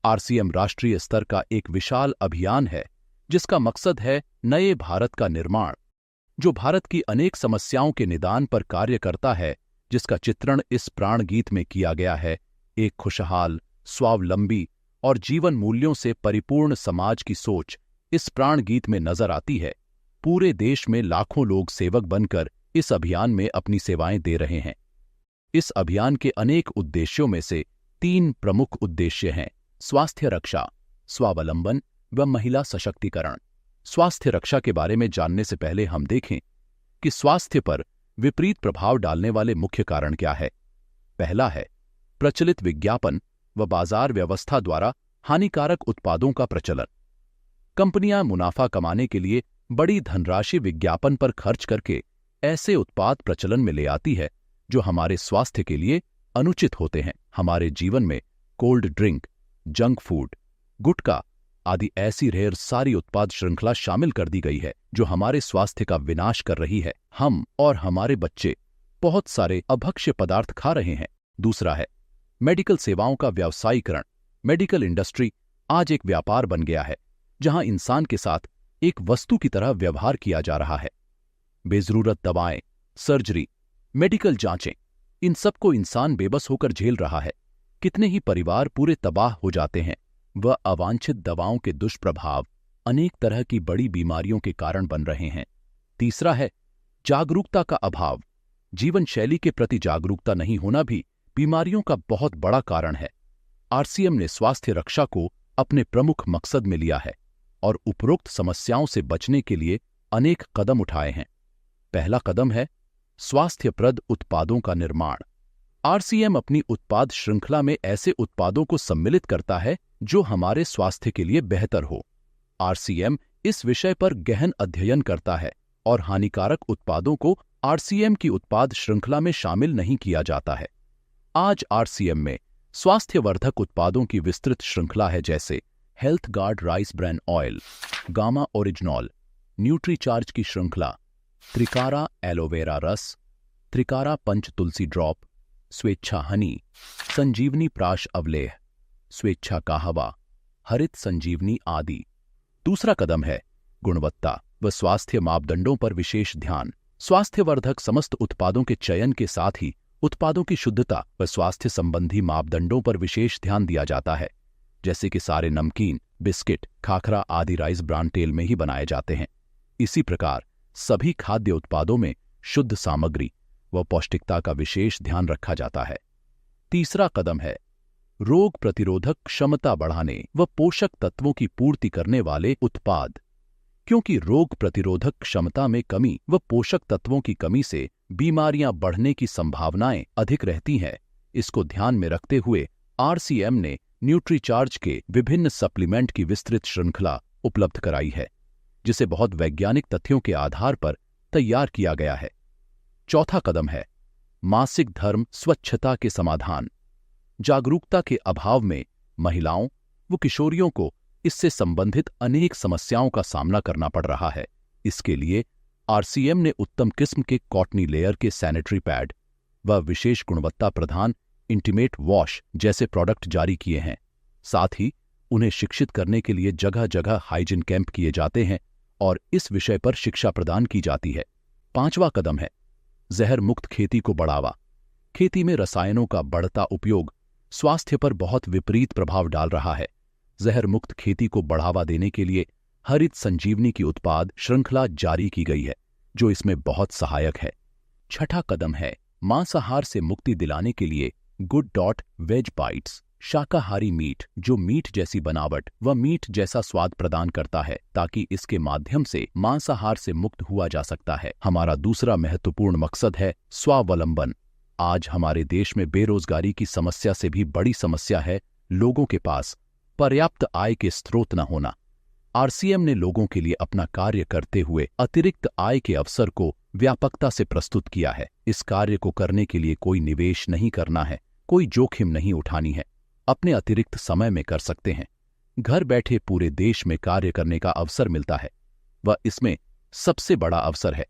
RCM राष्ट्रीय स्तर का एक विशाल अभियान है जिसका मकसद है नए भारत का निर्माण, जो भारत की अनेक समस्याओं के निदान पर कार्य करता है, जिसका चित्रण इस प्राण गीत में किया गया है। एक खुशहाल, स्वावलंबी और जीवन मूल्यों से परिपूर्ण समाज की सोच इस प्राण गीत में नजर आती है। पूरे देश में लाखों लोग सेवक बनकर इस अभियान में अपनी सेवाएं दे रहे हैं। इस अभियान के अनेक उद्देश्यों में से 3 प्रमुख उद्देश्य हैं: स्वास्थ्य रक्षा, स्वावलंबन व महिला सशक्तिकरण। स्वास्थ्य रक्षा के बारे में जानने से पहले हम देखें कि स्वास्थ्य पर विपरीत प्रभाव डालने वाले मुख्य कारण क्या है। पहला है प्रचलित विज्ञापन व बाजार व्यवस्था द्वारा हानिकारक उत्पादों का प्रचलन। कंपनियां मुनाफा कमाने के लिए बड़ी धनराशि विज्ञापन पर खर्च करके ऐसे उत्पाद प्रचलन में ले आती है जो हमारे स्वास्थ्य के लिए अनुचित होते हैं। हमारे जीवन में कोल्ड ड्रिंक, जंक फूड, गुटखा आदि ऐसी ढेर सारी उत्पाद श्रृंखला शामिल कर दी गई है जो हमारे स्वास्थ्य का विनाश कर रही है। हम और हमारे बच्चे बहुत सारे अभक्ष्य पदार्थ खा रहे हैं। दूसरा है मेडिकल सेवाओं का व्यावसायीकरण। मेडिकल इंडस्ट्री आज एक व्यापार बन गया है जहां इंसान के साथ एक वस्तु की तरह व्यवहार किया जा रहा है। बेजरूरत दवाएं, सर्जरी, मेडिकल जांचें, इन सबको इंसान बेबस होकर झेल रहा है। कितने ही परिवार पूरे तबाह हो जाते हैं। वह अवांछित दवाओं के दुष्प्रभाव अनेक तरह की बड़ी बीमारियों के कारण बन रहे हैं। तीसरा है जागरूकता का अभाव। जीवन शैली के प्रति जागरूकता नहीं होना भी बीमारियों का बहुत बड़ा कारण है। आरसीएम ने स्वास्थ्य रक्षा को अपने प्रमुख मकसद में लिया है और उपरोक्त समस्याओं से बचने के लिए अनेक कदम उठाए हैं। पहला कदम है स्वास्थ्यप्रद उत्पादों का निर्माण। आरसीएम अपनी उत्पाद श्रृंखला में ऐसे उत्पादों को सम्मिलित करता है जो हमारे स्वास्थ्य के लिए बेहतर हो। आरसीएम इस विषय पर गहन अध्ययन करता है और हानिकारक उत्पादों को आरसीएम की उत्पाद श्रृंखला में शामिल नहीं किया जाता है। आज आरसीएम में स्वास्थ्यवर्धक उत्पादों की विस्तृत श्रृंखला है, जैसे Health Guard rice bran oil, gamma oryzanol, Nutricharge की श्रृंखला, त्रिकारा एलोवेरा रस, त्रिकारा पंच तुलसी ड्रॉप, स्वेच्छा हनी, संजीवनी प्राश अवलेह, स्वेच्छा काहवा, हरित संजीवनी आदि। दूसरा कदम है गुणवत्ता व स्वास्थ्य मापदंडों पर विशेष ध्यान। स्वास्थ्यवर्धक समस्त उत्पादों के चयन के साथ ही उत्पादों की शुद्धता व स्वास्थ्य संबंधी मापदंडों पर विशेष ध्यान दिया जाता है, जैसे कि सारे नमकीन, बिस्किट, खाखरा आदि राइस ब्रान तेल में ही बनाए जाते हैं। इसी प्रकार सभी खाद्य उत्पादों में शुद्ध सामग्री व पौष्टिकता का विशेष ध्यान रखा जाता है। तीसरा कदम है रोग प्रतिरोधक क्षमता बढ़ाने व पोषक तत्वों की पूर्ति करने वाले उत्पाद। क्योंकि रोग प्रतिरोधक क्षमता में कमी व पोषक तत्वों की कमी से बीमारियां बढ़ने की संभावनाएं अधिक रहती हैं, इसको ध्यान में रखते हुए आरसीएम ने न्यूट्रीचार्ज के विभिन्न सप्लीमेंट की विस्तृत श्रृंखला उपलब्ध कराई है, जिसे बहुत वैज्ञानिक तथ्यों के आधार पर तैयार किया गया है। चौथा कदम है मासिक धर्म स्वच्छता के समाधान। जागरूकता के अभाव में महिलाओं व किशोरियों को इससे संबंधित अनेक समस्याओं का सामना करना पड़ रहा है। इसके लिए आरसीएम ने उत्तम किस्म के कॉटनी लेयर के सैनिटरी पैड व विशेष गुणवत्ता प्रधान इंटीमेट वॉश जैसे प्रोडक्ट जारी किए हैं। साथ ही उन्हें शिक्षित करने के लिए जगह जगह हाइजीन कैंप किए जाते हैं और इस विषय पर शिक्षा प्रदान की जाती है। पांचवा कदम है जहर मुक्त खेती को बढ़ावा। खेती में रसायनों का बढ़ता उपयोग स्वास्थ्य पर बहुत विपरीत प्रभाव डाल रहा है। जहर मुक्त खेती को बढ़ावा देने के लिए हरित संजीवनी की उत्पाद श्रृंखला जारी की गई है, जो इसमें बहुत सहायक है। छठा कदम है मांसाहार से मुक्ति दिलाने के लिए गुड डॉट वेज बाइट्स, शाकाहारी मीट जो मीट जैसी बनावट व मीट जैसा स्वाद प्रदान करता है, ताकि इसके माध्यम से मांसाहार से मुक्त हुआ जा सकता है। हमारा दूसरा महत्वपूर्ण मकसद है स्वावलंबन। आज हमारे देश में बेरोजगारी की समस्या से भी बड़ी समस्या है लोगों के पास पर्याप्त आय के स्रोत न होना। आरसीएम ने लोगों के लिए अपना कार्य करते हुए अतिरिक्त आय के अवसर को व्यापकता से प्रस्तुत किया है। इस कार्य को करने के लिए कोई निवेश नहीं करना है, कोई जोखिम नहीं उठानी है, अपने अतिरिक्त समय में कर सकते हैं। घर बैठे पूरे देश में कार्य करने का अवसर मिलता है। वह इसमें सबसे बड़ा अवसर है।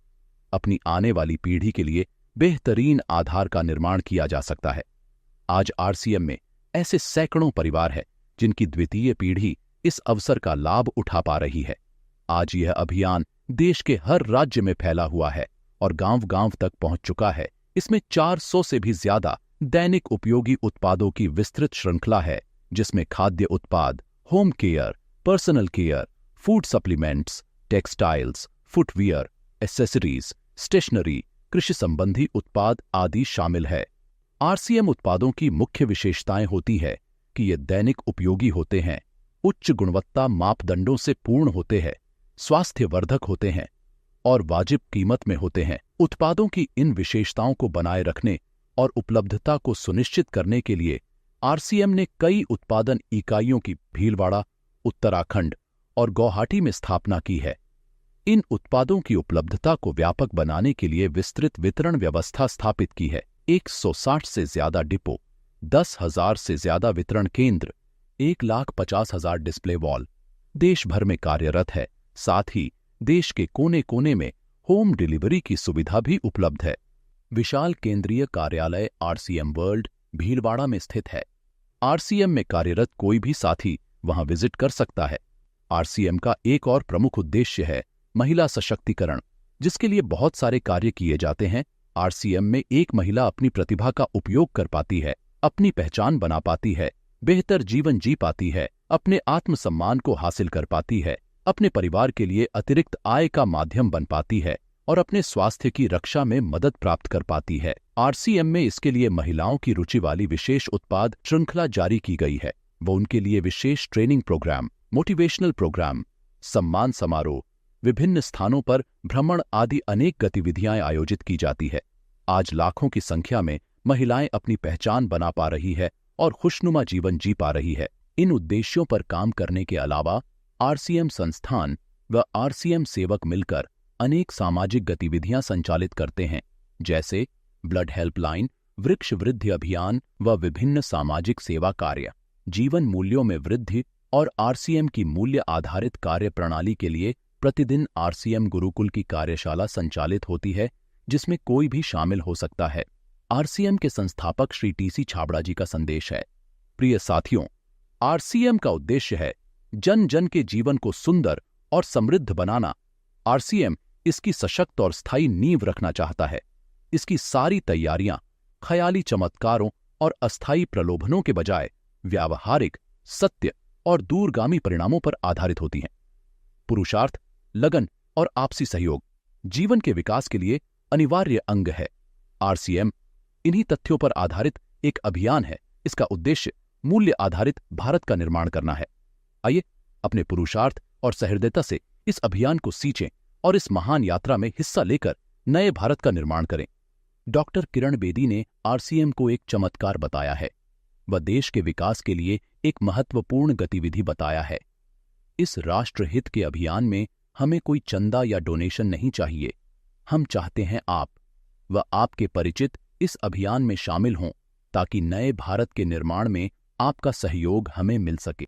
अपनी आने वाली पीढ़ी के लिए बेहतरीन आधार का निर्माण किया जा सकता है। आज आरसीएम में ऐसे सैकड़ों परिवार हैं जिनकी द्वितीय पीढ़ी इस अवसर का लाभ उठा पा रही है। आज यह अभियान देश के हर राज्य में फैला हुआ है और गांव-गांव तक पहुंच चुका है। इसमें 400 से भी ज्यादा दैनिक उपयोगी उत्पादों की विस्तृत श्रृंखला है, जिसमें खाद्य उत्पाद, home care, personal care, food supplements, textiles, footwear, accessories, stationery, कृषि संबंधी उत्पाद आदि शामिल है। आरसीएम उत्पादों की मुख्य विशेषताएं होती है कि ये दैनिक उपयोगी होते हैं, उच्च गुणवत्ता मापदंडों से पूर्ण होते हैं, स्वास्थ्यवर्धक होते हैं और वाजिब कीमत में होते हैं। उत्पादों की इन विशेषताओं को बनाए रखने और उपलब्धता को सुनिश्चित करने के लिए आरसीएम ने कई उत्पादन इकाइयों की भीलवाड़ा, उत्तराखंड और गुवाहाटी में स्थापना की है। इन उत्पादों की उपलब्धता को व्यापक बनाने के लिए विस्तृत वितरण व्यवस्था स्थापित की है। 160 से ज्यादा डिपो, 10,000 से ज्यादा वितरण केंद्र, 1,50,000 डिस्प्ले वॉल देश भर में कार्यरत है। साथ ही देश के कोने-कोने में होम डिलीवरी की सुविधा भी उपलब्ध है। विशाल केंद्रीय कार्यालय आरसीएम वर्ल्ड भीलवाड़ा में स्थित है। आरसीएम में कार्यरत कोई भी साथी वहां विजिट कर सकता है। आरसीएम का एक और प्रमुख उद्देश्य है महिला सशक्तिकरण, जिसके लिए बहुत सारे कार्य किए जाते हैं। आरसीएम में एक महिला अपनी प्रतिभा का उपयोग कर पाती है, अपनी पहचान बना पाती है, बेहतर जीवन जी पाती है, अपने आत्मसम्मान को हासिल कर पाती है, अपने परिवार के लिए अतिरिक्त आय का माध्यम बन पाती है और अपने स्वास्थ्य की रक्षा में मदद प्राप्त कर पाती है। आरसीएम में इसके लिए महिलाओं की रुचि वाली विशेष उत्पाद श्रृंखला जारी की गई है। वो उनके लिए विशेष ट्रेनिंग प्रोग्राम, मोटिवेशनल प्रोग्राम, सम्मान समारोह, विभिन्न स्थानों पर भ्रमण आदि अनेक गतिविधियां आयोजित की जाती है। आज लाखों की संख्या में महिलाएं अपनी पहचान बना पा रही है और खुशनुमा जीवन जी पा रही है। इन उद्देश्यों पर काम करने के अलावा आरसीएम संस्थान व आरसीएम सेवक मिलकर अनेक सामाजिक गतिविधियां संचालित करते हैं, जैसे ब्लड हेल्पलाइन, वृक्ष वृद्धि अभियान व विभिन्न सामाजिक सेवा कार्य। जीवन मूल्यों में वृद्धि और आरसीएम की मूल्य आधारित कार्य प्रणाली के लिए प्रतिदिन आरसीएम गुरुकुल की कार्यशाला संचालित होती है, जिसमें कोई भी शामिल हो सकता है। आरसीएम के संस्थापक श्री टीसी छाबड़ा जी का संदेश है। प्रिय साथियों, आरसीएम का उद्देश्य है जन जन के जीवन को सुंदर और समृद्ध बनाना। आरसीएम इसकी सशक्त और स्थायी नींव रखना चाहता है। इसकी सारी तैयारियां ख्याली चमत्कारों और अस्थायी प्रलोभनों के बजाय व्यावहारिक, सत्य और दूरगामी परिणामों पर आधारित होती हैं। पुरुषार्थ, लगन और आपसी सहयोग जीवन के विकास के लिए अनिवार्य अंग है। आरसीएम इन्हीं तथ्यों पर आधारित एक अभियान है। इसका उद्देश्य मूल्य आधारित भारत का निर्माण करना है। आइए अपने पुरुषार्थ और सहृदयता से इस अभियान को सींचें और इस महान यात्रा में हिस्सा लेकर नए भारत का निर्माण करें। डॉक्टर किरण बेदी ने आरसीएम को एक चमत्कार बताया है। वह देश के विकास के लिए एक महत्वपूर्ण गतिविधि बताया है। इस राष्ट्रहित के अभियान में हमें कोई चंदा या डोनेशन नहीं चाहिए। हम चाहते हैं आप व आपके परिचित इस अभियान में शामिल हों, ताकि नए भारत के निर्माण में आपका सहयोग हमें मिल सके।